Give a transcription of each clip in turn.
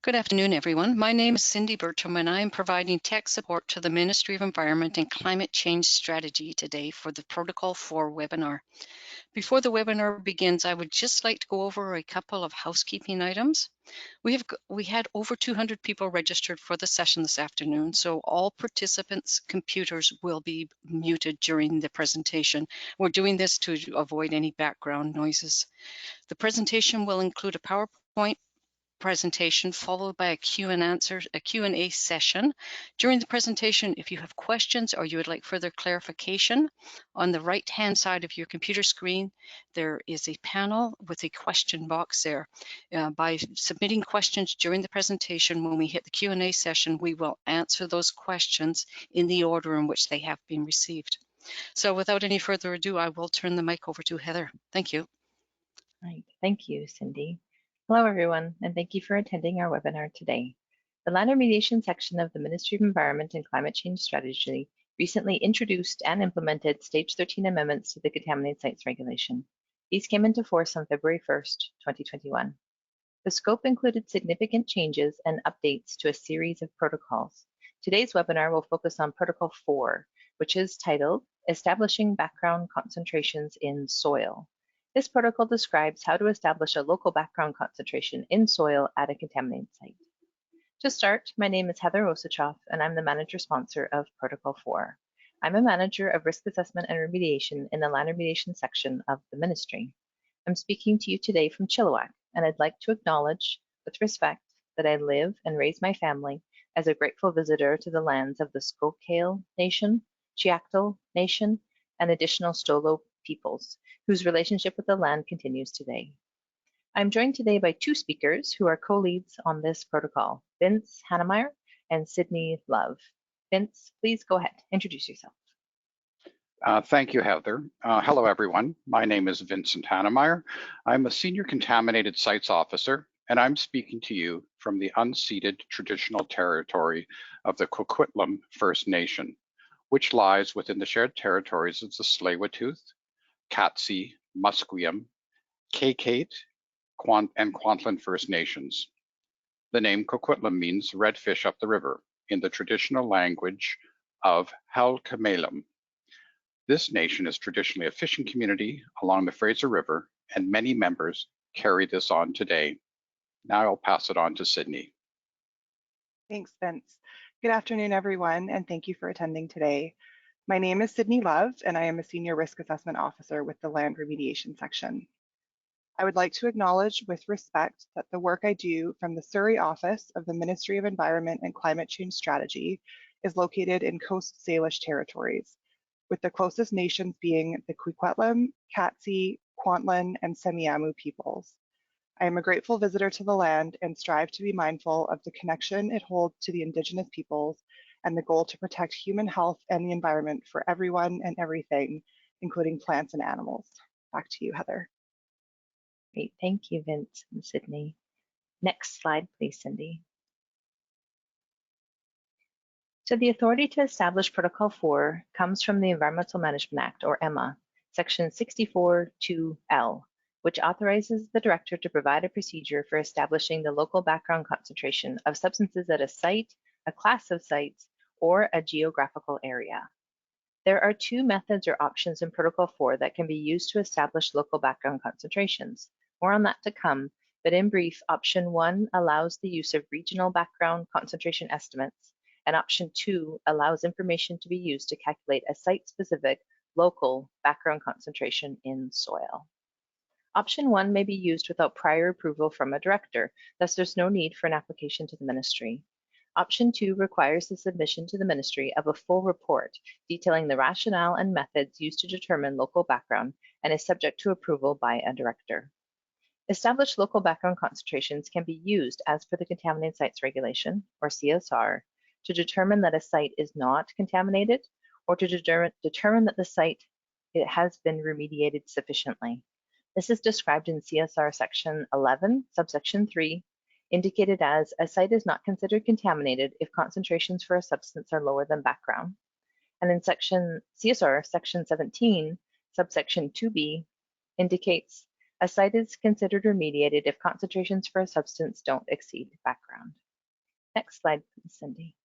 Good afternoon, everyone. My name is Cindy Bertram, and I am providing tech support to the Ministry of Environment and Climate Change Strategy today for the Protocol 4 webinar. Before the webinar begins, I would just like to go over a couple of housekeeping items. We had over 200 people registered for the session this afternoon, so all participants' computers will be muted during the presentation. We're doing this to avoid any background noises. The presentation will include a PowerPoint presentation followed by a Q&A session. During the presentation, if you have questions or you would like further clarification, on the right-hand side of your computer screen, there is a panel with a question box there. By submitting questions during the presentation, when we hit the Q&A session, we will answer those questions in the order in which they have been received. So without any further ado, I will turn the mic over to Heather. Thank you. Right. Thank you, Cindy. Hello, everyone, and thank you for attending our webinar today. The Land Remediation section of the Ministry of Environment and Climate Change Strategy recently introduced and implemented Stage 13 amendments to the Contaminated Sites Regulation. These came into force on February 1st, 2021. The scope included significant changes and updates to a series of protocols. Today's webinar will focus on Protocol 4, which is titled Establishing Background Concentrations in Soil. This protocol describes how to establish a local background concentration in soil at a contaminated site. To start, my name is Heather Osachoff, and I'm the manager sponsor of Protocol 4. I'm a manager of risk assessment and remediation in the land remediation section of the ministry. I'm speaking to you today from Chilliwack, and I'd like to acknowledge with respect that I live and raise my family as a grateful visitor to the lands of the Squamish Nation, Chiactal Nation, and additional Stolo peoples, whose relationship with the land continues today. I'm joined today by two speakers who are co-leads on this protocol, Vince Hannemeyer and Sydney Love. Vince, please go ahead, introduce yourself. Thank you, Heather. Hello, everyone. My name is Vincent Hannemeyer. I'm a Senior Contaminated Sites Officer, and I'm speaking to you from the unceded traditional territory of the Coquitlam First Nation, which lies within the shared territories of the Tsleil-Waututh, Katzie, Musqueam, Kaikait, and Kwantlen First Nations. The name Coquitlam means red fish up the river in the traditional language of Halkmelem. This nation is traditionally a fishing community along the Fraser River, and many members carry this on today. Now I'll pass it on to Sydney. Thanks, Vince. Good afternoon, everyone, and thank you for attending today. My name is Sydney Love, and I am a Senior Risk Assessment Officer with the Land Remediation section. I would like to acknowledge with respect that the work I do from the Surrey office of the Ministry of Environment and Climate Change Strategy is located in Coast Salish territories, with the closest nations being the Coquitlam, Katzie, Kwantlen, and Semiahmoo peoples. I am a grateful visitor to the land and strive to be mindful of the connection it holds to the Indigenous peoples and the goal to protect human health and the environment for everyone and everything, including plants and animals. Back to you, Heather. Great, thank you, Vince and Sydney. Next slide, please, Cindy. So the authority to establish Protocol 4 comes from the Environmental Management Act, or EMA, Section 64(2)L, which authorizes the director to provide a procedure for establishing the local background concentration of substances at a site, a class of sites, or a geographical area. There are two methods or options in Protocol 4 that can be used to establish local background concentrations. More on that to come, but in brief, option 1 allows the use of regional background concentration estimates, and option 2 allows information to be used to calculate a site-specific local background concentration in soil. Option 1 may be used without prior approval from a director, thus there's no need for an application to the ministry. Option 2 requires the submission to the ministry of a full report detailing the rationale and methods used to determine local background and is subject to approval by a director. Established local background concentrations can be used as per the Contaminated Sites Regulation, or CSR, to determine that a site is not contaminated or to determine that the site has been remediated sufficiently. This is described in CSR section 11, subsection 3, indicated as a site is not considered contaminated if concentrations for a substance are lower than background. And in CSR section 17, subsection 2B, indicates A site is considered remediated if concentrations for a substance don't exceed background. Next slide, please, Cindy.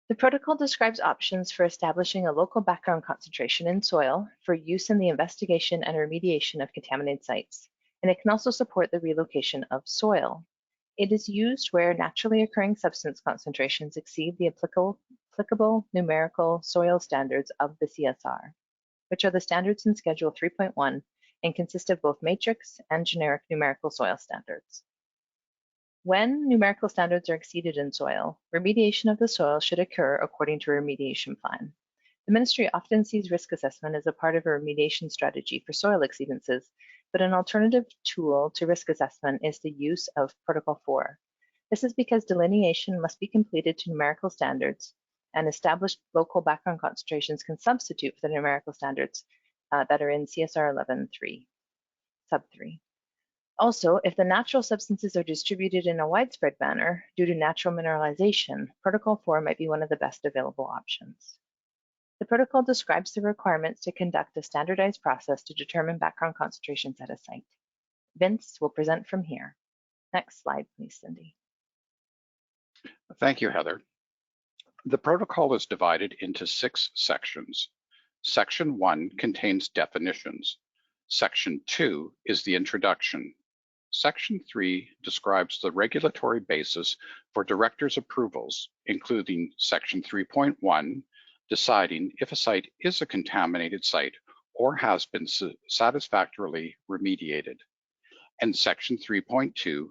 The protocol describes options for establishing a local background concentration in soil for use in the investigation and remediation of contaminated sites, and it can also support the relocation of soil. It is used where naturally occurring substance concentrations exceed the applicable numerical soil standards of the CSR, which are the standards in Schedule 3.1 and consist of both matrix and generic numerical soil standards. When numerical standards are exceeded in soil, remediation of the soil should occur according to a remediation plan. The ministry often sees risk assessment as a part of a remediation strategy for soil exceedances, but an alternative tool to risk assessment is the use of Protocol 4. This is because delineation must be completed to numerical standards, and established local background concentrations can substitute for the numerical standards that are in CSR 11.3, sub 3. Also, if the natural substances are distributed in a widespread manner due to natural mineralization, Protocol 4 might be one of the best available options. The protocol describes the requirements to conduct a standardized process to determine background concentrations at a site. Vince will present from here. Next slide, please, Cindy. Thank you, Heather. The protocol is divided into 6 sections. Section 1 contains definitions. Section 2 is the introduction. Section 3 describes the regulatory basis for director's approvals, including Section 3.1, deciding if a site is a contaminated site or has been satisfactorily remediated, and Section 3.2,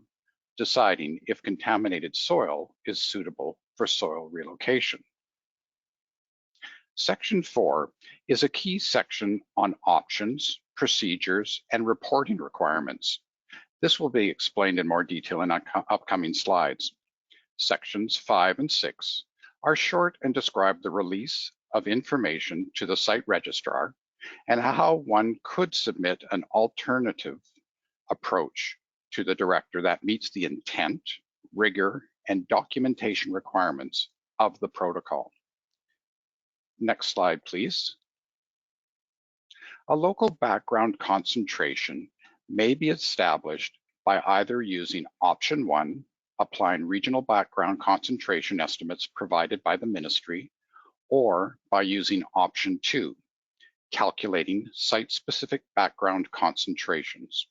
deciding if contaminated soil is suitable for soil relocation. Section 4 is a key section on options, procedures, and reporting requirements. This will be explained in more detail in upcoming slides. Sections 5 and 6 are short and describe the release of information to the site registrar and how one could submit an alternative approach to the director that meets the intent, rigor, and documentation requirements of the protocol. Next slide, please. A local background concentration may be established by either using option 1, applying regional background concentration estimates provided by the ministry, or by using option 2, calculating site-specific background concentrations.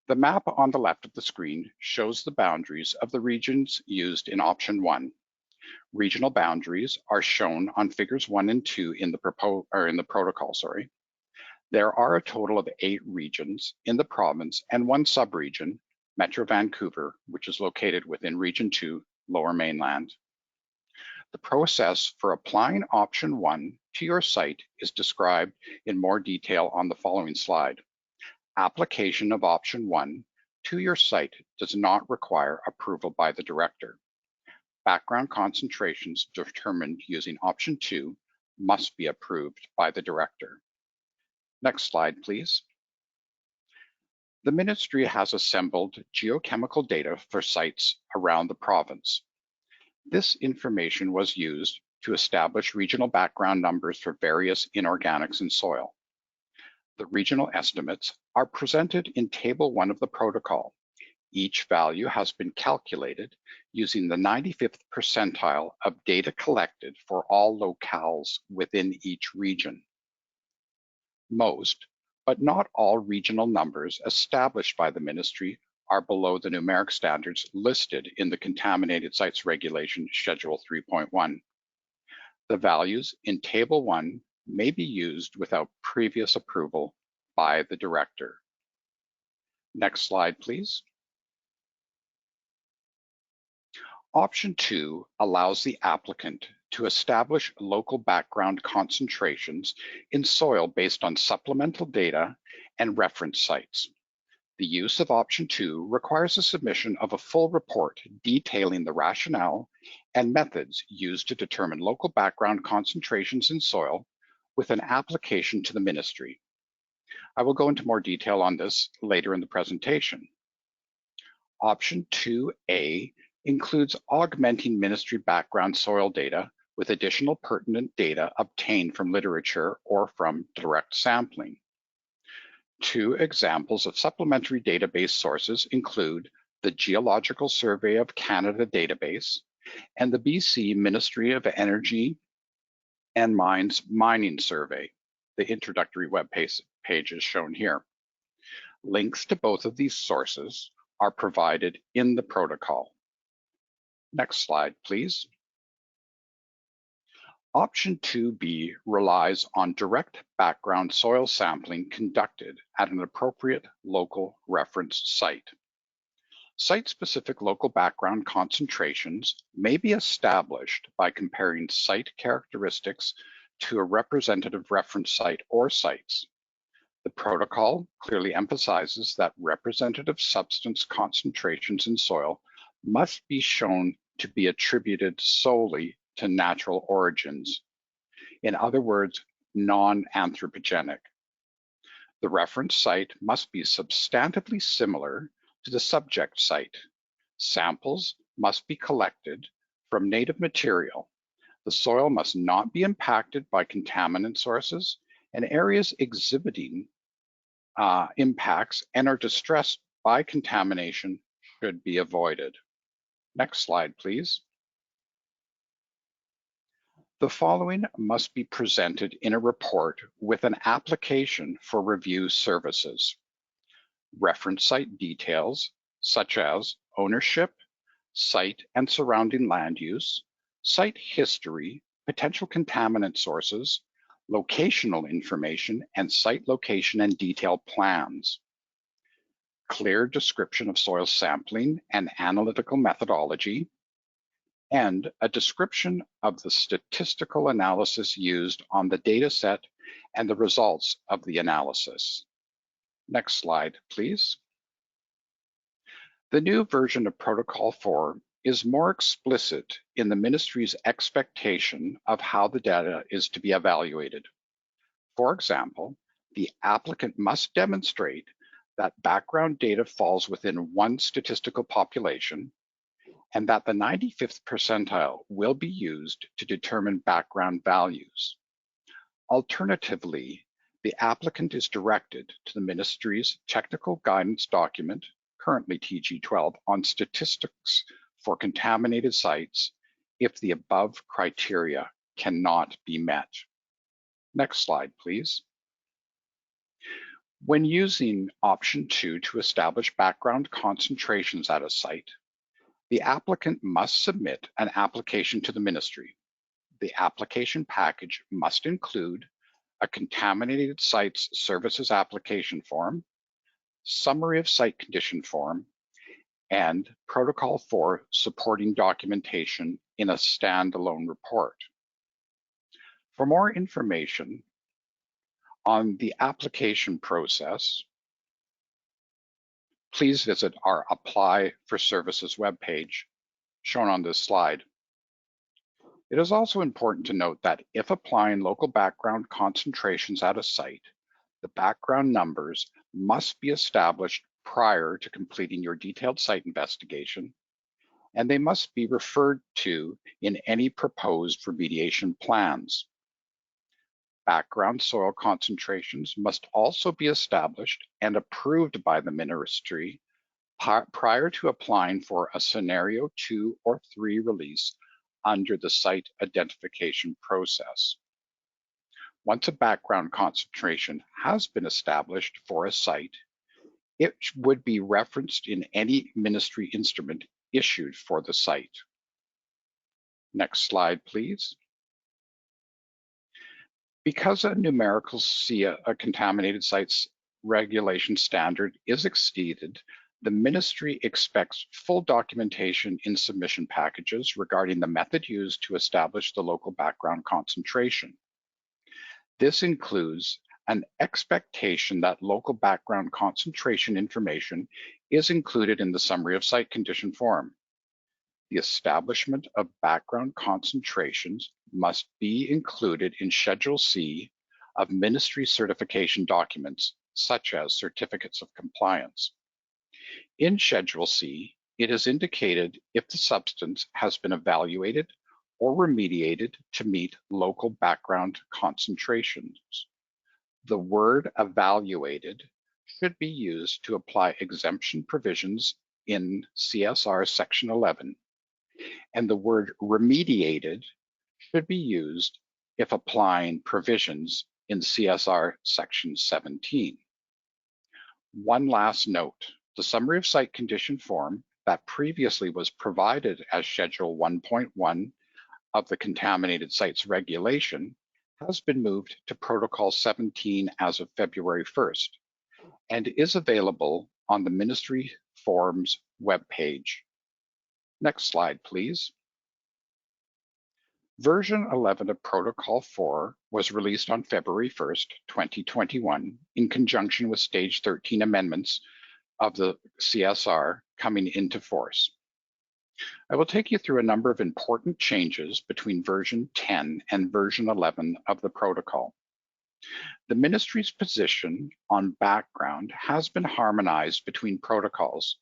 The map on the left of the screen shows the boundaries of the regions used in option 1. Regional boundaries are shown on figures 1 and 2 in the protocol. There are a total of 8 regions in the province and 1 sub-region, Metro Vancouver, which is located within Region 2, Lower Mainland. The process for applying option 1 to your site is described in more detail on the following slide. Application of option 1 to your site does not require approval by the director. Background concentrations determined using option 2 must be approved by the director. Next slide, please. The ministry has assembled geochemical data for sites around the province. This information was used to establish regional background numbers for various inorganics in soil. The regional estimates are presented in Table 1 of the protocol. Each value has been calculated using the 95th percentile of data collected for all locales within each region. Most, but not all regional numbers established by the ministry are below the numeric standards listed in the Contaminated Sites Regulation Schedule 3.1. The values in Table 1 may be used without previous approval by the director. Next slide, please. Option 2 allows the applicant to establish local background concentrations in soil based on supplemental data and reference sites. The use of option 2 requires the submission of a full report detailing the rationale and methods used to determine local background concentrations in soil with an application to the ministry. I will go into more detail on this later in the presentation. Option 2A includes augmenting ministry background soil data with additional pertinent data obtained from literature or from direct sampling. Two examples of supplementary database sources include the Geological Survey of Canada database and the BC Ministry of Energy and Mines Mining Survey. The introductory web page is shown here. Links to both of these sources are provided in the protocol. Next slide, please. Option 2B relies on direct background soil sampling conducted at an appropriate local reference site. Site-specific local background concentrations may be established by comparing site characteristics to a representative reference site or sites. The protocol clearly emphasizes that representative substance concentrations in soil must be shown to be attributed solely to natural origins. In other words, non-anthropogenic. The reference site must be substantively similar to the subject site. Samples must be collected from native material. The soil must not be impacted by contaminant sources, and areas exhibiting impacts and are distressed by contamination should be avoided. Next slide, please. The following must be presented in a report with an application for review services. Reference site details such as ownership, site and surrounding land use, site history, potential contaminant sources, locational information, and site location and detailed plans. Clear description of soil sampling and analytical methodology, and a description of the statistical analysis used on the data set and the results of the analysis. Next slide, please. The new version of Protocol 4 is more explicit in the ministry's expectation of how the data is to be evaluated. For example, the applicant must demonstrate that background data falls within one statistical population and that the 95th percentile will be used to determine background values. Alternatively, the applicant is directed to the ministry's technical guidance document, currently TG12, on statistics for contaminated sites if the above criteria cannot be met. Next slide, please. When using option 2 to establish background concentrations at a site, the applicant must submit an application to the ministry. The application package must include a contaminated sites services application form, summary of site condition form, and Protocol 4 supporting documentation in a standalone report. For more information on the application process, please visit our Apply for Services webpage shown on this slide. It is also important to note that if applying local background concentrations at a site, the background numbers must be established prior to completing your detailed site investigation, and they must be referred to in any proposed remediation plans. Background soil concentrations must also be established and approved by the ministry prior to applying for a scenario 2 or 3 release under the site identification process. Once a background concentration has been established for a site, it would be referenced in any ministry instrument issued for the site. Next slide, please. Because a numerical SIA, a contaminated sites regulation standard, is exceeded, the ministry expects full documentation in submission packages regarding the method used to establish the local background concentration. This includes an expectation that local background concentration information is included in the summary of site condition form. The establishment of background concentrations must be included in Schedule C of ministry certification documents, such as certificates of compliance. In Schedule C, it is indicated if the substance has been evaluated or remediated to meet local background concentrations. The word evaluated should be used to apply exemption provisions in CSR Section 11, and the word remediated should be used if applying provisions in CSR Section 17. One last note, the summary of site condition form that previously was provided as Schedule 1.1 of the Contaminated Sites Regulation has been moved to Protocol 17 as of February 1st and is available on the Ministry Forms webpage. Next slide, please. Version 11 of Protocol 4 was released on February 1st, 2021, in conjunction with Stage 13 amendments of the CSR coming into force. I will take you through a number of important changes between version 10 and version 11 of the protocol. The ministry's position on background has been harmonized between protocols,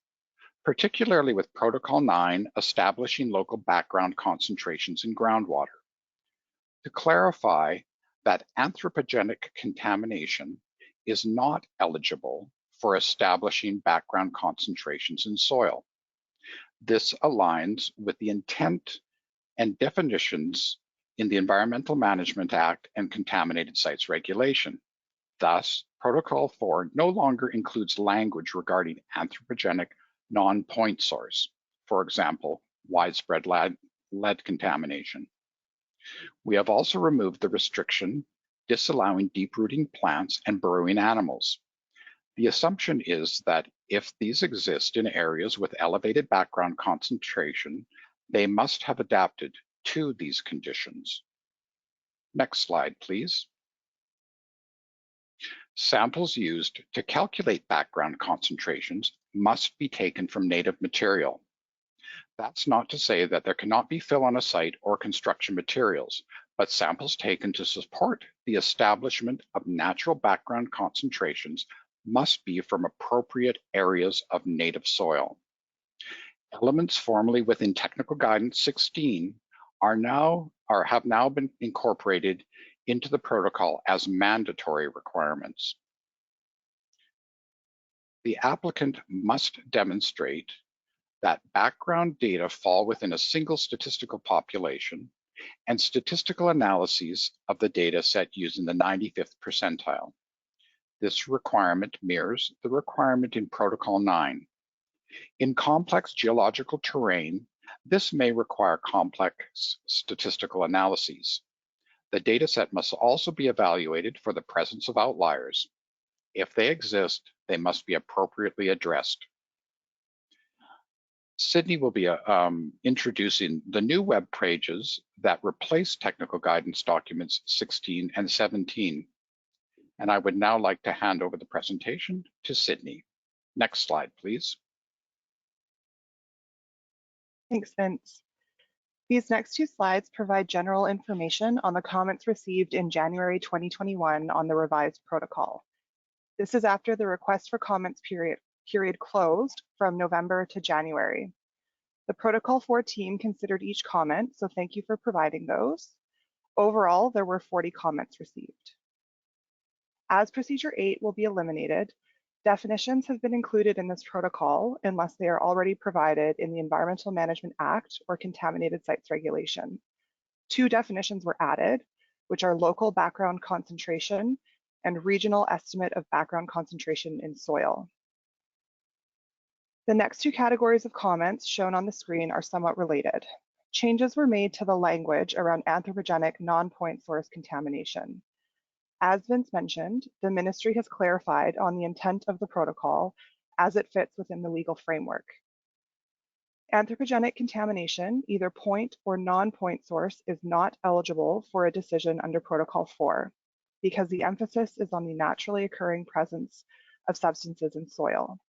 particularly with Protocol 9 establishing local background concentrations in groundwater. To clarify that anthropogenic contamination is not eligible for establishing background concentrations in soil. This aligns with the intent and definitions in the Environmental Management Act and Contaminated Sites Regulation. Thus, Protocol 4 no longer includes language regarding anthropogenic non-point source, for example, widespread lead contamination. We have also removed the restriction disallowing deep-rooting plants and burrowing animals. The assumption is that if these exist in areas with elevated background concentration, they must have adapted to these conditions. Next slide, please. Samples used to calculate background concentrations must be taken from native material. That's not to say that there cannot be fill on a site or construction materials, but samples taken to support the establishment of natural background concentrations must be from appropriate areas of native soil. Elements formerly within Technical Guidance 16 have now been incorporated into the protocol as mandatory requirements. The applicant must demonstrate that background data fall within a single statistical population and statistical analyses of the data set using the 95th percentile. This requirement mirrors the requirement in Protocol 9. In complex geological terrain, this may require complex statistical analyses. The dataset must also be evaluated for the presence of outliers. If they exist, they must be appropriately addressed. Sydney will be introducing the new web pages that replace Technical Guidance Documents 16 and 17. And I would now like to hand over the presentation to Sydney. Next slide, please. Thanks, Vince. These next two slides provide general information on the comments received in January 2021 on the revised protocol. This is after the request for comments period closed from November to January. The Protocol 4 team considered each comment, so thank you for providing those. Overall, there were 40 comments received. As Procedure 8 will be eliminated, definitions have been included in this protocol unless they are already provided in the Environmental Management Act or Contaminated Sites Regulation. Two definitions were added, which are local background concentration and regional estimate of background concentration in soil. The next two categories of comments shown on the screen are somewhat related. Changes were made to the language around anthropogenic non-point source contamination. As Vince mentioned, the ministry has clarified on the intent of the protocol as it fits within the legal framework. Anthropogenic contamination, either point or non-point source, is not eligible for a decision under Protocol 4 because the emphasis is on the naturally occurring presence of substances in soil.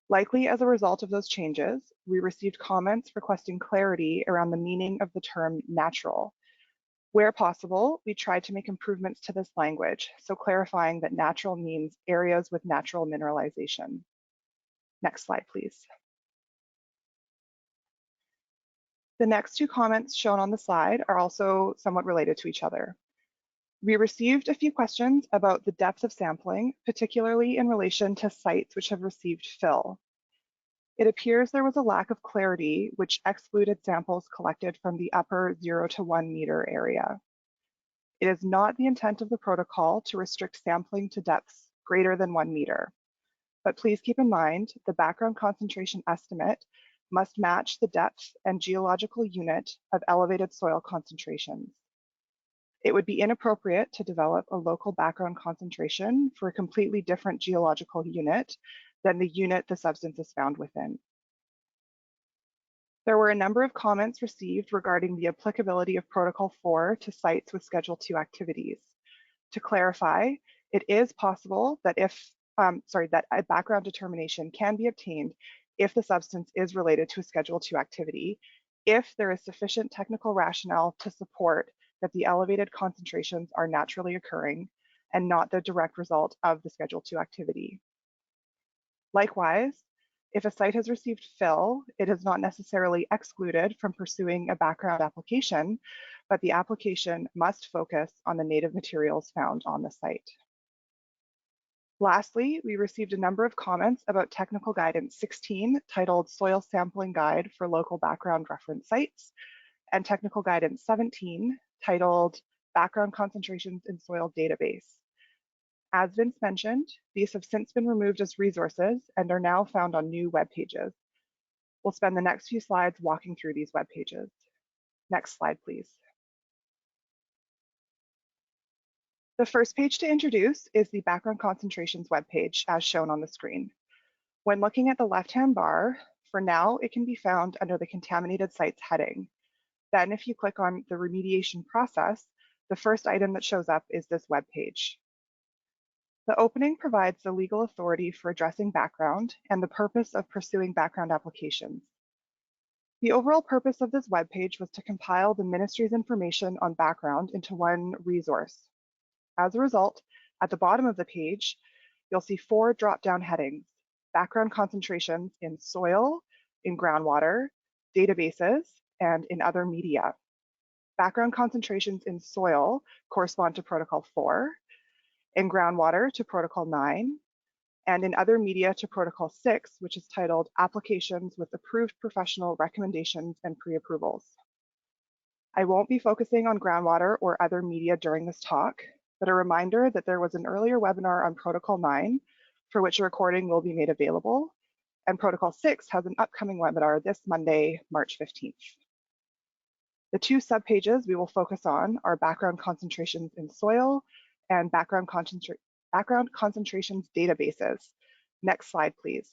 Likely as a result of those changes, we received comments requesting clarity around the meaning of the term natural. Where possible, we tried to make improvements to this language, so clarifying that natural means areas with natural mineralization. Next slide, please. The next two comments shown on the slide are also somewhat related to each other. We received a few questions about the depth of sampling, particularly in relation to sites which have received fill. It appears there was a lack of clarity, which excluded samples collected from the upper 0 to 1 meter area. It is not the intent of the protocol to restrict sampling to depths greater than 1 meter. But please keep in mind the background concentration estimate must match the depth and geological unit of elevated soil concentrations. It would be inappropriate to develop a local background concentration for a completely different geological unit than the unit the substance is found within. There were a number of comments received regarding the applicability of Protocol 4 to sites with Schedule 2 activities. To clarify, it is possible that that a background determination can be obtained if the substance is related to a Schedule 2 activity, if there is sufficient technical rationale to support that the elevated concentrations are naturally occurring and not the direct result of the Schedule 2 activity. Likewise, if a site has received fill, it is not necessarily excluded from pursuing a background application, but the application must focus on the native materials found on the site. Lastly, we received a number of comments about Technical Guidance 16, titled Soil Sampling Guide for Local Background Reference Sites, and Technical Guidance 17, titled Background Concentrations in Soil Database. As Vince mentioned, these have since been removed as resources and are now found on new web pages. We'll spend the next few slides walking through these web pages. Next slide, please. The first page to introduce is the Background Concentrations webpage, as shown on the screen. When looking at the left-hand bar, for now, it can be found under the Contaminated Sites heading. Then if you click on the remediation process, the first item that shows up is this webpage. The opening provides the legal authority for addressing background and the purpose of pursuing background applications. The overall purpose of this webpage was to compile the ministry's information on background into one resource. As a result, at the bottom of the page, you'll see 4 drop-down headings: background concentrations in soil, in groundwater, databases, and in other media. Background concentrations in soil correspond to Protocol 4, in groundwater to Protocol 9, and in other media to Protocol 6, which is titled Applications with Approved Professional Recommendations and Pre-Approvals. I won't be focusing on groundwater or other media during this talk, but a reminder that there was an earlier webinar on Protocol 9, for which a recording will be made available, and Protocol 6 has an upcoming webinar this Monday, March 15th. The 2 subpages we will focus on are background concentrations in soil and background concentrations databases. Next slide, please.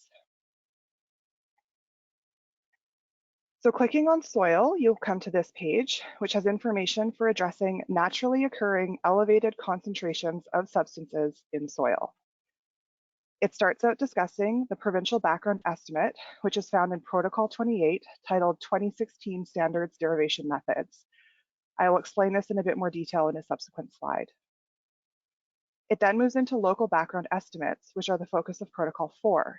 So clicking on soil, you'll come to this page, which has information for addressing naturally occurring elevated concentrations of substances in soil. It starts out discussing the provincial background estimate, which is found in Protocol 28, titled 2016 Standards Derivation Methods. I will explain this in a bit more detail in a subsequent slide. It then moves into local background estimates, which are the focus of Protocol 4.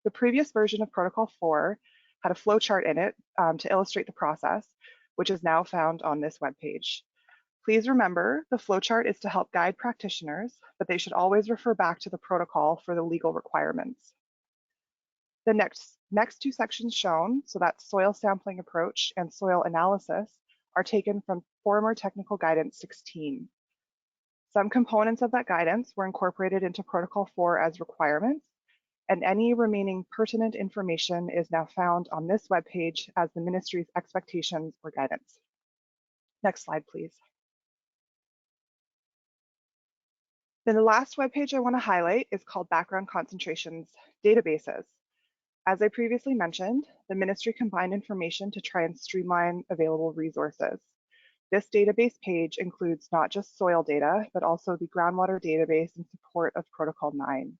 The previous version of Protocol 4 had a flowchart in it to illustrate the process, which is now found on this webpage. Please remember, the flowchart is to help guide practitioners, but they should always refer back to the protocol for the legal requirements. The next 2 sections shown, so that's soil sampling approach and soil analysis, are taken from former Technical Guidance 16. Some components of that guidance were incorporated into Protocol 4 as requirements, and any remaining pertinent information is now found on this webpage as the ministry's expectations or guidance. Next slide, please. Then the last webpage I want to highlight is called Background Concentrations Databases. As I previously mentioned, the ministry combined information to try and streamline available resources. This database page includes not just soil data, but also the groundwater database in support of Protocol 9.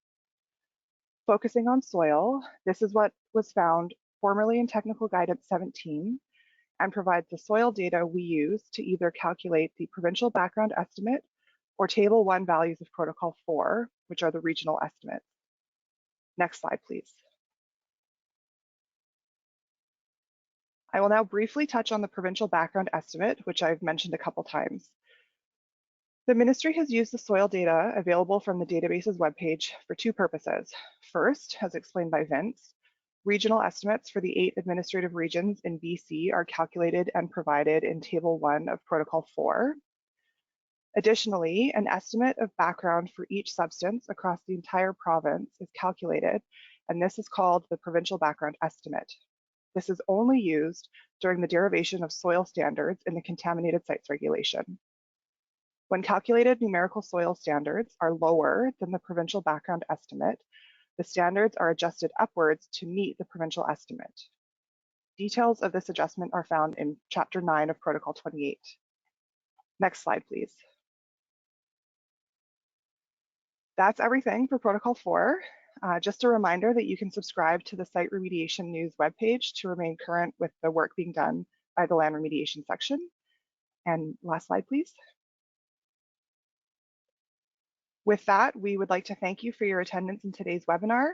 Focusing on soil, this is what was found formerly in Technical Guidance 17 and provides the soil data we use to either calculate the provincial background estimate or Table 1 values of Protocol 4, which are the regional estimates. Next slide, please. I will now briefly touch on the provincial background estimate, which I've mentioned a couple times. The ministry has used the soil data available from the database's webpage for two purposes. First, as explained by Vince, regional estimates for the 8 administrative regions in BC are calculated and provided in Table 1 of Protocol 4. Additionally, an estimate of background for each substance across the entire province is calculated, and this is called the Provincial Background Estimate. This is only used during the derivation of soil standards in the Contaminated Sites Regulation. When calculated numerical soil standards are lower than the Provincial Background Estimate, the standards are adjusted upwards to meet the provincial estimate. Details of this adjustment are found in Chapter 9 of Protocol 28. Next slide, please. That's everything for Protocol 4. Just a reminder that you can subscribe to the Site Remediation News webpage to remain current with the work being done by the Land Remediation section. And last slide, please. With that, we would like to thank you for your attendance in today's webinar.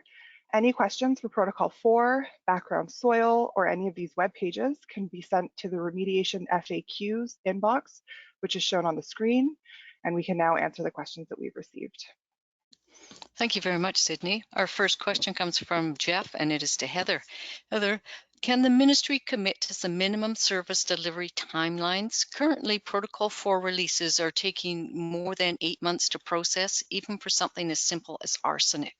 Any questions for Protocol 4, background soil, or any of these web pages can be sent to the Remediation FAQs inbox, which is shown on the screen, and we can now answer the questions that we've received. Thank you very much, Sydney. Our first question comes from Jeff, and it is to Heather. Heather, can the ministry commit to some minimum service delivery timelines? Currently, Protocol 4 releases are taking more than 8 months to process, even for something as simple as arsenic.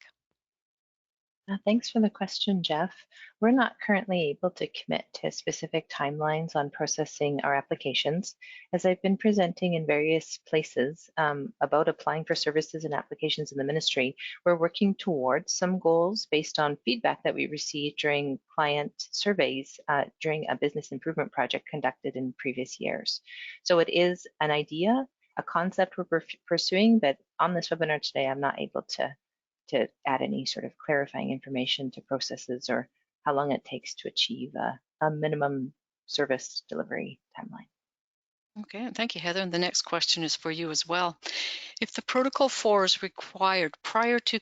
Thanks for the question, Jeff. We're not currently able to commit to specific timelines on processing our applications. As I've been presenting in various places about applying for services and applications in the ministry, we're working towards some goals based on feedback that we received during client surveys during a business improvement project conducted in previous years. So it is an idea, a concept we're pursuing, but on this webinar today, I'm not able to add any sort of clarifying information to processes or how long it takes to achieve a minimum service delivery timeline. Okay, thank you, Heather. And the next question is for you as well. If the Protocol 4 is required prior to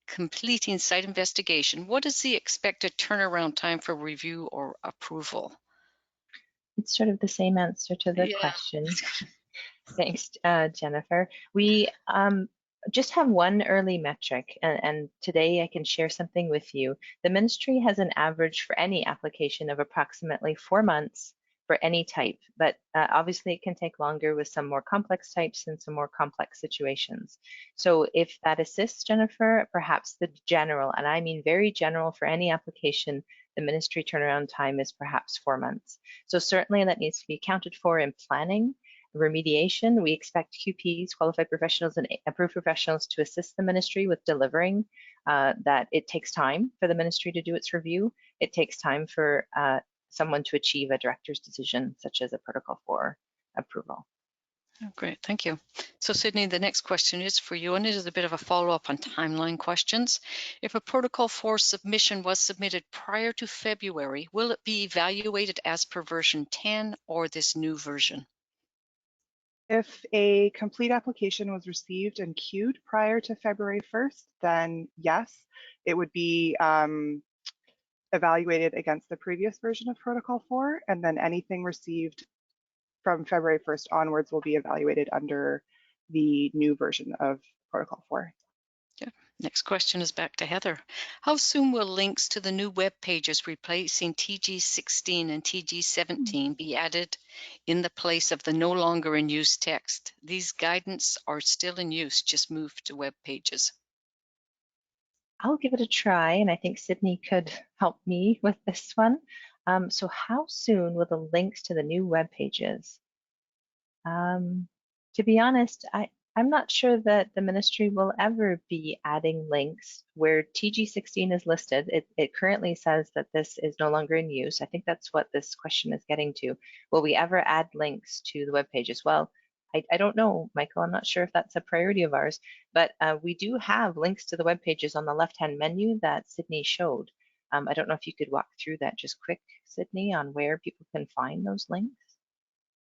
completing site investigation, what is the expected turnaround time for review or approval? It's sort of the same answer to the question. Thanks, Jennifer. We just have one early metric, and today I can share something with you. The ministry has an average for any application of approximately 4 months for any type, but obviously it can take longer with some more complex types and some more complex situations. So if that assists, Jennifer, perhaps the general, and I mean very general for any application, the ministry turnaround time is perhaps 4 months. So certainly that needs to be accounted for in planning. Remediation, we expect QPs, qualified professionals, and approved professionals to assist the ministry with delivering. That it takes time for the ministry to do its review. It takes time for someone to achieve a director's decision, such as a Protocol 4 approval. Oh, great, thank you. So Sydney, the next question is for you, and it is a bit of a follow-up on timeline questions. If a Protocol 4 submission was submitted prior to February, will it be evaluated as per version 10 or this new version? If a complete application was received and queued prior to February 1st, then yes, it would be evaluated against the previous version of Protocol 4, and then anything received from February 1st onwards will be evaluated under the new version of Protocol 4. Yeah. Next question is back to Heather. How soon will links to the new web pages replacing TG16 and TG17 be added in the place of the no longer in use text? These guidance are still in use, just moved to web pages. I'll give it a try, and I think Sydney could help me with this one. So how soon will the links to the new web pages? To be honest, I'm not sure that the ministry will ever be adding links where TG16 is listed. It currently says that this is no longer in use. I think that's what this question is getting to. Will we ever add links to the web pages? Well, I don't know, Michael. I'm not sure if that's a priority of ours, but we do have links to the web pages on the left-hand menu that Sydney showed. I don't know if you could walk through that just quick, Sydney, on where people can find those links.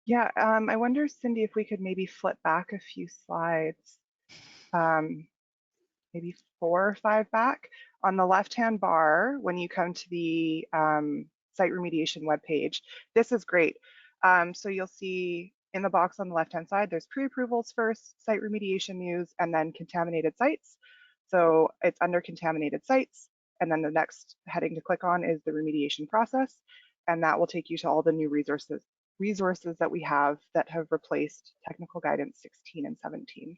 Yeah, I wonder, Cindy, if we could maybe flip back a few slides, maybe 4 or 5 back. On the left-hand bar, when you come to the site remediation webpage, this is great. So you'll see in the box on the left-hand side, there's pre-approvals first, site remediation news, and then contaminated sites. So it's under contaminated sites, and then the next heading to click on is the remediation process, and that will take you to all the new resources that we have that have replaced technical guidance 16 and 17.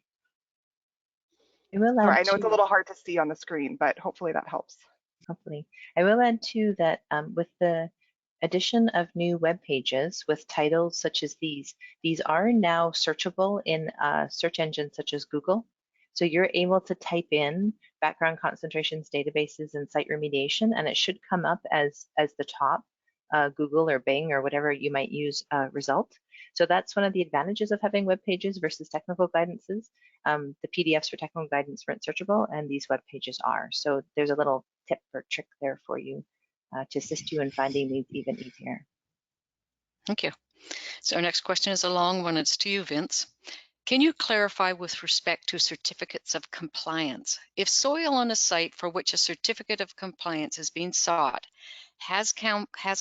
Sorry, I know it's a little hard to see on the screen, but hopefully that helps. Hopefully. I will add too that with the addition of new web pages with titles such as these are now searchable in search engines such as Google. So you're able to type in background concentrations, databases, and site remediation, and it should come up as the top Google or Bing or whatever you might use result. So that's one of the advantages of having web pages versus technical guidances. The PDFs for technical guidance weren't searchable, and these web pages are. So there's a little tip or trick there for you to assist you in finding these even easier. Thank you. So our next question is a long one. It's to you, Vince. Can you clarify with respect to certificates of compliance? If soil on a site for which a certificate of compliance is being sought has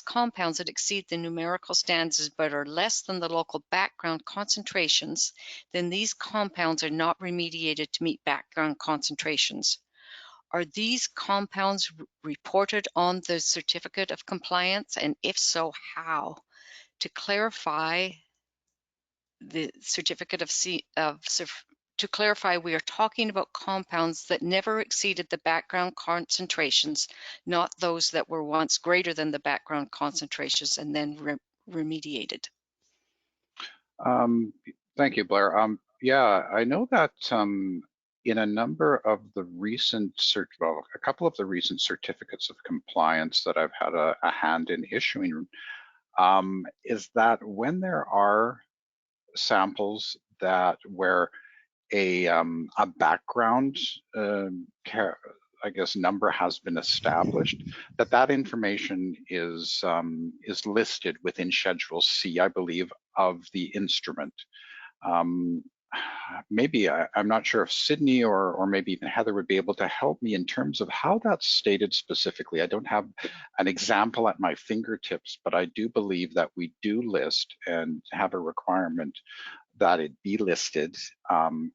compounds that exceed the numerical standards but are less than the local background concentrations, then these compounds are not remediated to meet background concentrations. Are these compounds reported on the certificate of compliance? And if so, how? To clarify, the certificate to clarify, we are talking about compounds that never exceeded the background concentrations, not those that were once greater than the background concentrations and then remediated. Thank you, Blair. Yeah, I know that in a number of the recent a couple of the recent certificates of compliance that I've had a hand in issuing, is that when there are samples that where a background I guess number has been established, that information is listed within Schedule C, I believe, of the instrument. Maybe I'm not sure if Sydney or maybe even Heather would be able to help me in terms of how that's stated specifically. I don't have an example at my fingertips, but I do believe that we do list and have a requirement that it be listed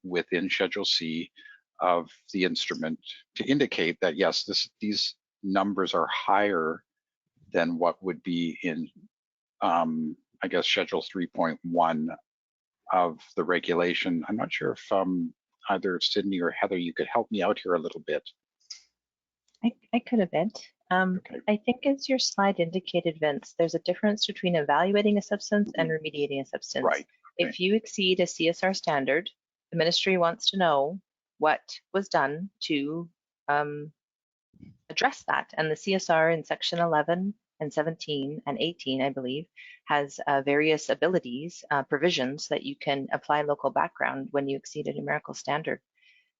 within Schedule C of the instrument to indicate that yes, these numbers are higher than what would be in I guess Schedule 3.1 of the regulation. I'm not sure if either Sydney or Heather, you could help me out here a little bit. I could a bit. Okay. I think as your slide indicated, Vince, there's a difference between evaluating a substance and remediating a substance. Right. If you exceed a CSR standard, the ministry wants to know what was done to address that. And the CSR in section 11 and 17 and 18, I believe, has various abilities, provisions that you can apply local background when you exceed a numerical standard.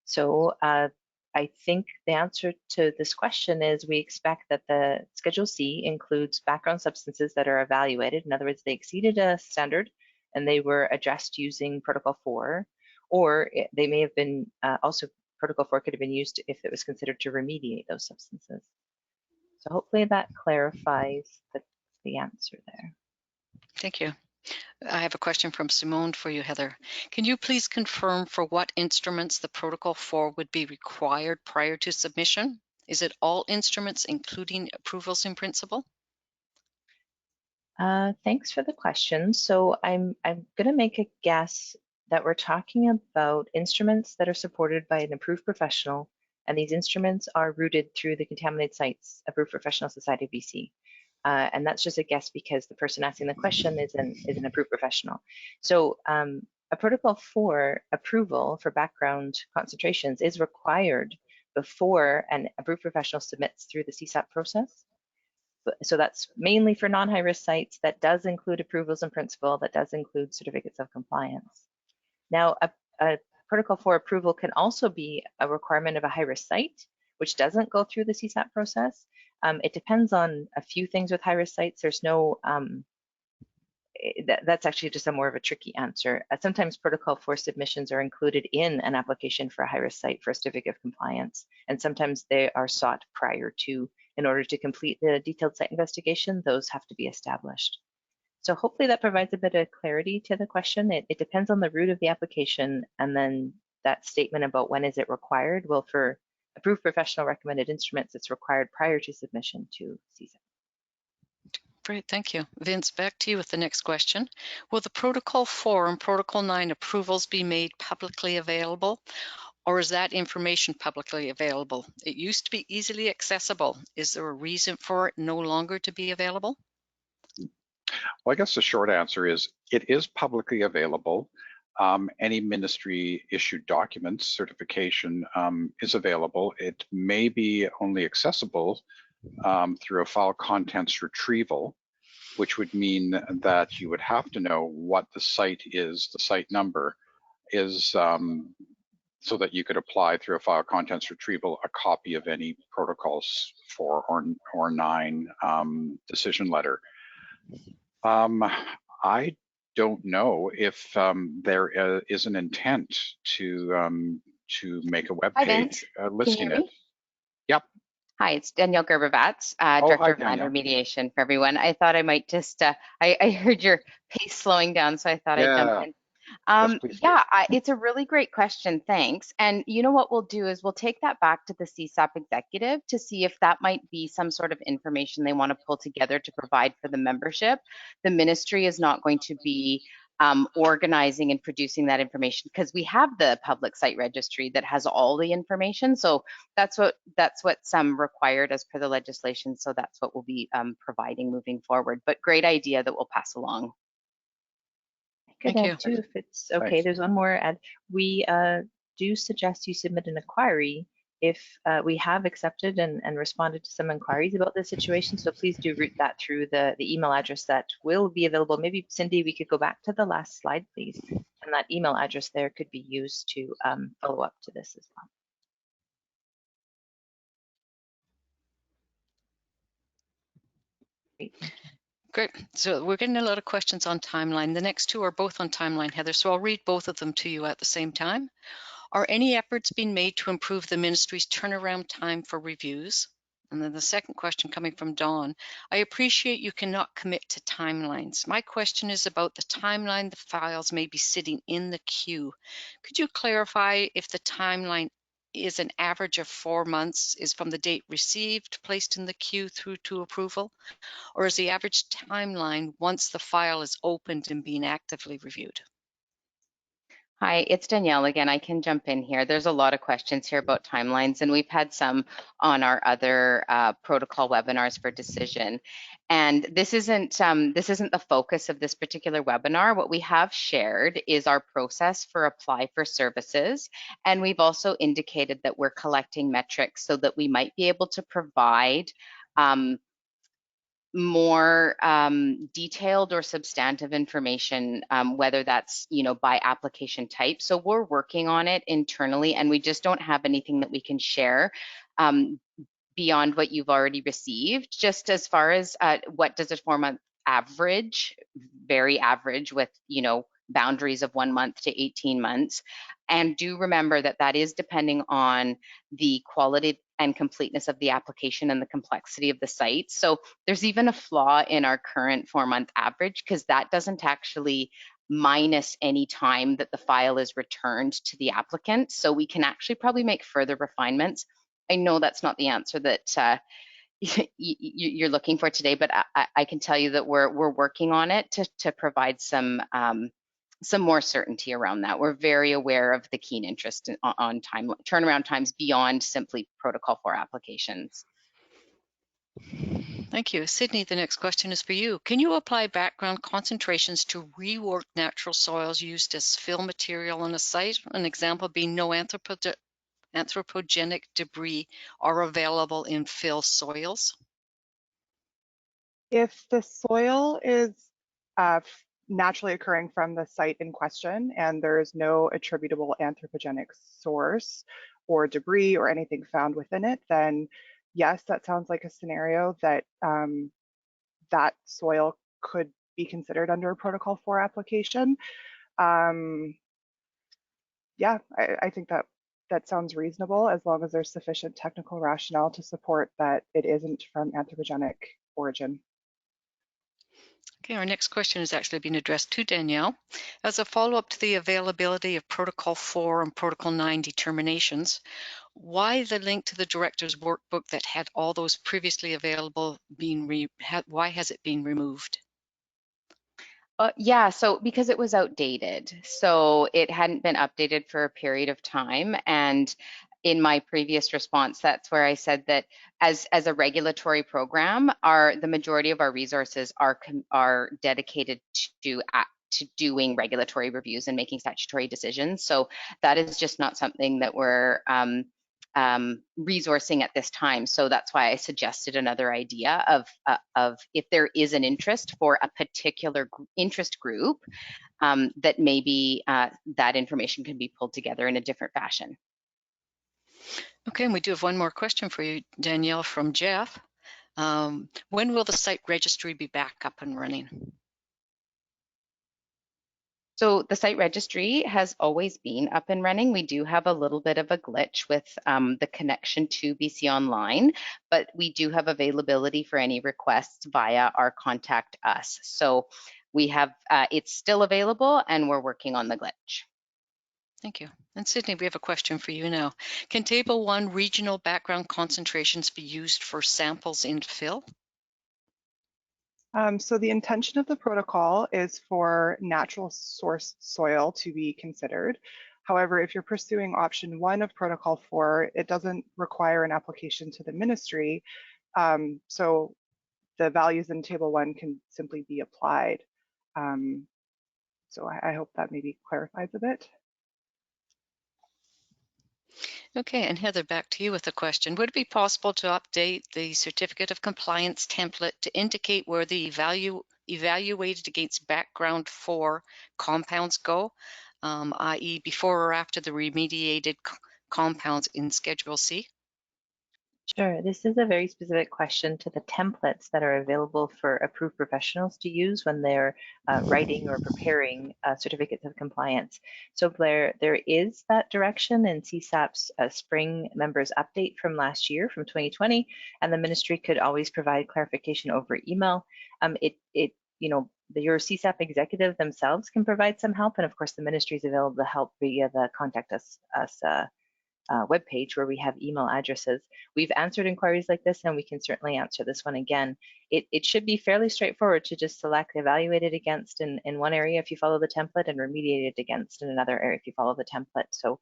So I think the answer to this question is we expect that the Schedule C includes background substances that are evaluated. In other words, they exceeded a standard and they were addressed using Protocol 4, or they may have been also Protocol 4 could have been used if it was considered to remediate those substances. So hopefully that clarifies the answer there. Thank you. I have a question from Simone for you, Heather. Can you please confirm for what instruments the Protocol 4 would be required prior to submission? Is it all instruments, including approvals in principle? Thanks for the question. So I'm going to make a guess that we're talking about instruments that are supported by an approved professional, and these instruments are routed through the Contaminated Sites Approved Professional Society of BC. And that's just a guess because the person asking the question is an approved professional. So a Protocol 4 approval for background concentrations is required before an approved professional submits through the CSAP process. So that's mainly for non-high-risk sites. That does include approvals in principle. That does include certificates of compliance. Now, a Protocol 4 approval can also be a requirement of a high-risk site, which doesn't go through the CSAP process. It depends on a few things with high-risk sites. There's no, that's actually just a more of a tricky answer. Sometimes Protocol 4 submissions are included in an application for a high-risk site for a certificate of compliance, and sometimes they are sought prior to. In order to complete the detailed site investigation, those have to be established. So hopefully that provides a bit of clarity to the question. It depends on the root of the application, and then that statement about when is it required. Well, for approved professional recommended instruments, it's required prior to submission to CSAP. Great, thank you. Vince, back to you with the next question. Will the Protocol 4 and Protocol 9 approvals be made publicly available, or is that information publicly available? It used to be easily accessible. Is there a reason for it no longer to be available? Well, I guess the short answer is it is publicly available. Any ministry issued documents, certification is available. It may be only accessible through a file contents retrieval, which would mean that you would have to know what the site is, the site number is, so that you could apply through a file contents retrieval a copy of any protocols 4 or 9 decision letter. I don't know if there is an intent to make a web page listing it. Yep. Hi, it's Danielle Gerber-Vatz, Oh, Director hi, of Land Danielle. Remediation for everyone. I thought I might just, I heard your pace slowing down, so I thought I'd jump in. Yes, please do. It's a really great question, thanks. And you know what we'll do is we'll take that back to the CSAP executive to see if that might be some sort of information they want to pull together to provide for the membership. The ministry is not going to be organizing and producing that information because we have the public site registry that has all the information. So that's what's required as per the legislation. So that's what we'll be providing moving forward. But great idea that we'll pass along. Could Thank add too, if it's okay. Thanks. There's one more add. We do suggest you submit an inquiry if we have accepted and responded to some inquiries about this situation. So please do route that through the email address that will be available. Maybe Cindy, we could go back to the last slide, please. And that email address there could be used to follow up to this as well. Great. Great. So we're getting a lot of questions on timeline. The next two are both on timeline, Heather, so I'll read both of them to you at the same time. Are any efforts being made to improve the ministry's turnaround time for reviews? And then the second question coming from Dawn. I appreciate you cannot commit to timelines. My question is about the timeline the files may be sitting in the queue. Could you clarify if the timeline is an average of 4 months is from the date received, placed in the queue through to approval? Or is the average timeline once the file is opened and being actively reviewed? Hi, it's Danielle again. I can jump in here. There's a lot of questions here about timelines, and we've had some on our other protocol webinars for decision. And this isn't the focus of this particular webinar. What we have shared is our process for apply for services, and we've also indicated that we're collecting metrics so that we might be able to provide more detailed or substantive information, whether that's by application type. So we're working on it internally, and we just don't have anything that we can share beyond what you've already received. Just as far as what does a 4-month average, very average with boundaries of 1 month to 18 months. And do remember that that is depending on the quality and completeness of the application and the complexity of the site. So there's even a flaw in our current 4-month average because that doesn't actually minus any time that the file is returned to the applicant. So we can actually probably make further refinements. I know that's not the answer that you're looking for today, but I can tell you that we're working on it to provide some more certainty around that. We're very aware of the keen interest on turnaround times beyond simply Protocol 4 applications. Thank you. Sydney, the next question is for you. Can you apply background concentrations to rework natural soils used as fill material on a site? An example being no anthropogenic debris are available in fill soils? If the soil is naturally occurring from the site in question and there is no attributable anthropogenic source or debris or anything found within it, then yes, that sounds like a scenario that that soil could be considered under a Protocol 4 application. Yeah, I think that sounds reasonable as long as there's sufficient technical rationale to support that it isn't from anthropogenic origin. Okay, our next question has actually been addressed to Danielle. As a follow-up to the availability of Protocol 4 and Protocol 9 determinations, why the link to the director's workbook that had all those previously available why has it been removed? Yeah, so because it was outdated, so it hadn't been updated for a period of time. And in my previous response, that's where I said that as a regulatory program, the majority of our resources are dedicated to doing regulatory reviews and making statutory decisions. So that is just not something that we're resourcing at this time. So that's why I suggested another idea of if there is an interest for a particular interest group, that maybe that information can be pulled together in a different fashion. Okay, and we do have one more question for you, Danielle, from Jeff. When will the site registry be back up and running? So the site registry has always been up and running. We do have a little bit of a glitch with the connection to BC Online, but we do have availability for any requests via our Contact Us. So we have, it's still available and we're working on the glitch. Thank you. And Sydney, we have a question for you now. Can Table 1 regional background concentrations be used for samples in fill? So the intention of the protocol is for natural source soil to be considered. However, if you're pursuing option 1 of Protocol 4, it doesn't require an application to the ministry. So the values in Table 1 can simply be applied. So I hope that maybe clarifies a bit. Okay, and Heather, back to you with a question. Would it be possible to update the certificate of compliance template to indicate where the evaluated against background 4 compounds go, i.e. before or after the remediated compounds in Schedule C? Sure, this is a very specific question to the templates that are available for approved professionals to use when they're writing or preparing certificates of compliance. So there is that direction in CSAP's spring members update from last year, from 2020, and the ministry could always provide clarification over email. Your CSAP executive themselves can provide some help, and of course the ministry is available to help via the Contact Us webpage where we have email addresses. We've answered inquiries like this, and we can certainly answer this one again. It should be fairly straightforward to just select evaluated against in one area if you follow the template, and remediated against in another area if you follow the template. So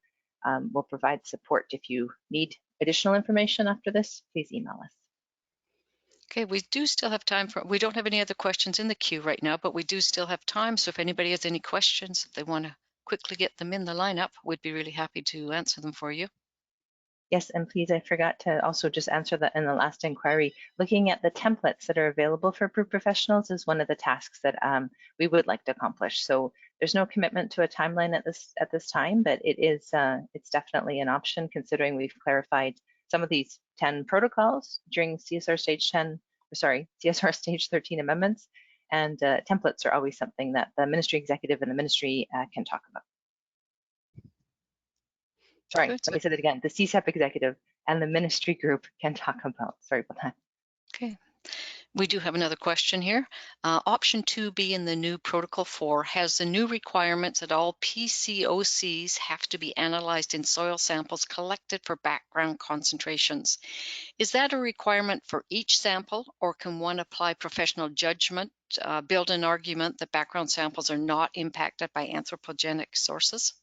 we'll provide support. If you need additional information after this, please email us. Okay, we do still have time we don't have any other questions in the queue right now, but we do still have time. So if anybody has any questions, if they want to quickly get them in the lineup, we'd be really happy to answer them for you. Yes, and please, I forgot to also just answer that in the last inquiry. Looking at the templates that are available for approved professionals is one of the tasks that we would like to accomplish. So there's no commitment to a timeline at this time, but it's definitely an option considering we've clarified some of these 10 protocols during CSR Stage 13 amendments, and templates are always something that the ministry executive and the ministry can talk about. Sorry, let me say that again. The CSAP executive and the ministry group can talk about. Sorry about that. Okay. We do have another question here. Option 2B in the new Protocol 4 has the new requirements that all PCOCs have to be analyzed in soil samples collected for background concentrations. Is that a requirement for each sample, or can one apply professional judgment, build an argument that background samples are not impacted by anthropogenic sources?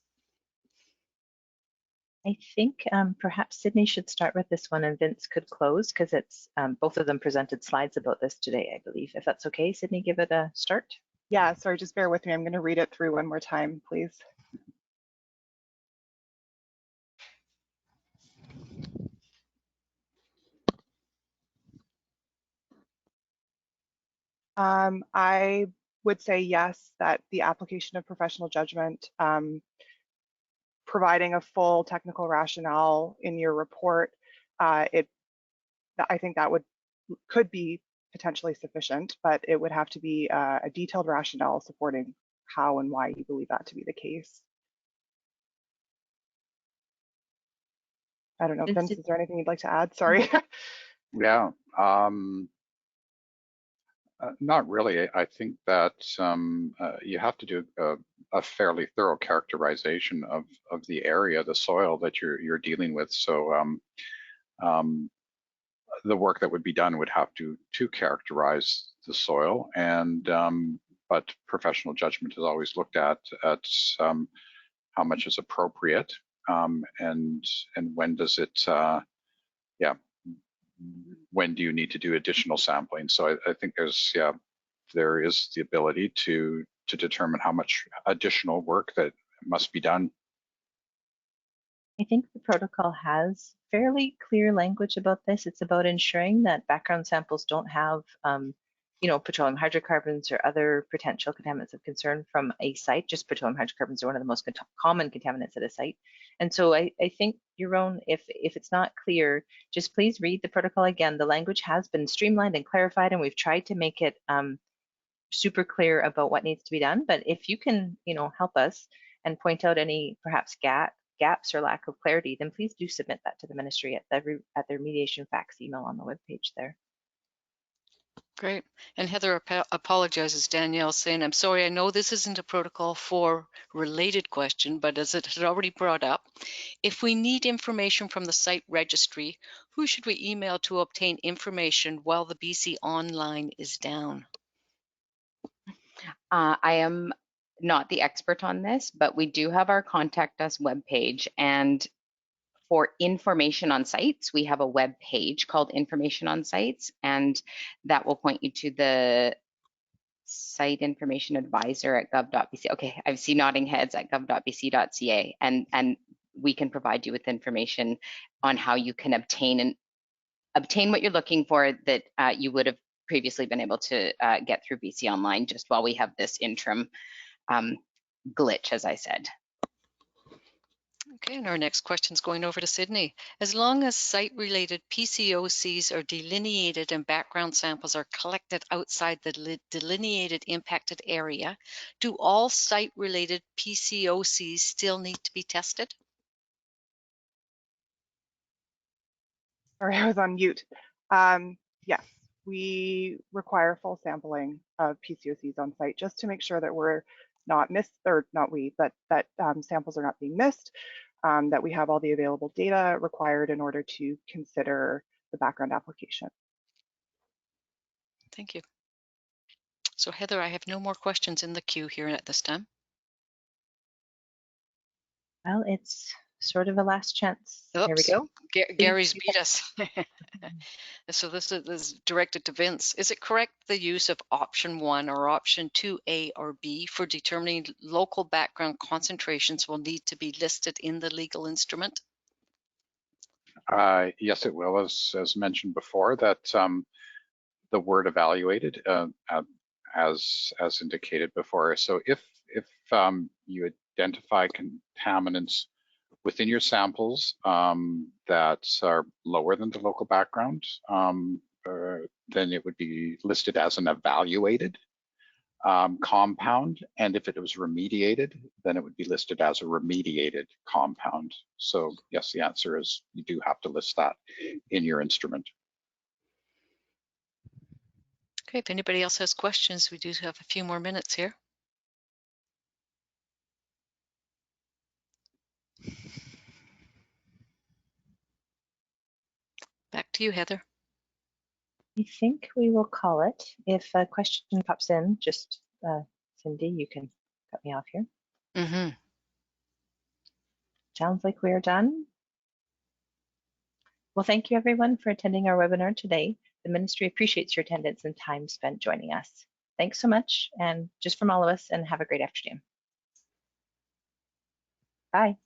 I think perhaps Sydney should start with this one and Vince could close, because it's both of them presented slides about this today, I believe. If that's okay, Sydney, give it a start. Yeah, sorry, just bear with me. I'm going to read it through one more time, please. I would say yes, that the application of professional judgment, providing a full technical rationale in your report, I think that could be potentially sufficient, but it would have to be a detailed rationale supporting how and why you believe that to be the case. I don't know, Vince, is there anything you'd like to add? Sorry. Yeah. Not really. I think that you have to do a fairly thorough characterization of the area, the soil that you're dealing with. So the work that would be done would have to characterize the soil, and but professional judgment is always looked at how much is appropriate, and when does it yeah, when do you need to do additional sampling? So I think there is the ability to determine how much additional work that must be done. I think the protocol has fairly clear language about this. It's about ensuring that background samples don't have, petroleum hydrocarbons or other potential contaminants of concern from a site. Just petroleum hydrocarbons are one of the most common contaminants at a site. And so I think, Yaron, if it's not clear, just please read the protocol again. The language has been streamlined and clarified, and we've tried to make it super clear about what needs to be done. But if you can, help us and point out any perhaps gaps or lack of clarity, then please do submit that to the ministry at their remediation fax email on the webpage there. Great. And Heather apologizes, Danielle, saying, I'm sorry, I know this isn't a protocol for related question, but as it had already brought up, if we need information from the site registry, who should we email to obtain information while the BC Online is down? I am not the expert on this, but we do have our Contact Us webpage, and for information on sites, we have a web page called Information on Sites, and that will point you to the site information advisor at gov.bc. Okay, I see nodding heads at gov.bc.ca, and we can provide you with information on how you can obtain what you're looking for that you would have previously been able to get through BC Online, just while we have this interim glitch, as I said. Okay, and our next question is going over to Sydney. As long as site-related PCOCs are delineated and background samples are collected outside the delineated impacted area, do all site-related PCOCs still need to be tested? Sorry, I was on mute. Yes, we require full sampling of PCOCs on site just to make sure that we're not that samples are not being missed, that we have all the available data required in order to consider the background application. Thank you. So Heather, I have no more questions in the queue here at this time. Well, it's sort of a last chance. Oops. Here we go. Gary's beat us. So this is directed to Vince. Is it correct the use of option 1 or option 2A or B for determining local background concentrations will need to be listed in the legal instrument? Yes, it will, as mentioned before, that the word evaluated, as indicated before. So if you identify contaminants within your samples that are lower than the local background, then it would be listed as an evaluated compound. And if it was remediated, then it would be listed as a remediated compound. So yes, the answer is you do have to list that in your instrument. Okay, if anybody else has questions, we do have a few more minutes here. Back to you, Heather. I think we will call it. If a question pops in, just Cindy, you can cut me off here. Mm-hmm. Sounds like we are done. Well, thank you everyone for attending our webinar today. The ministry appreciates your attendance and time spent joining us. Thanks so much, and just from all of us, and have a great afternoon. Bye.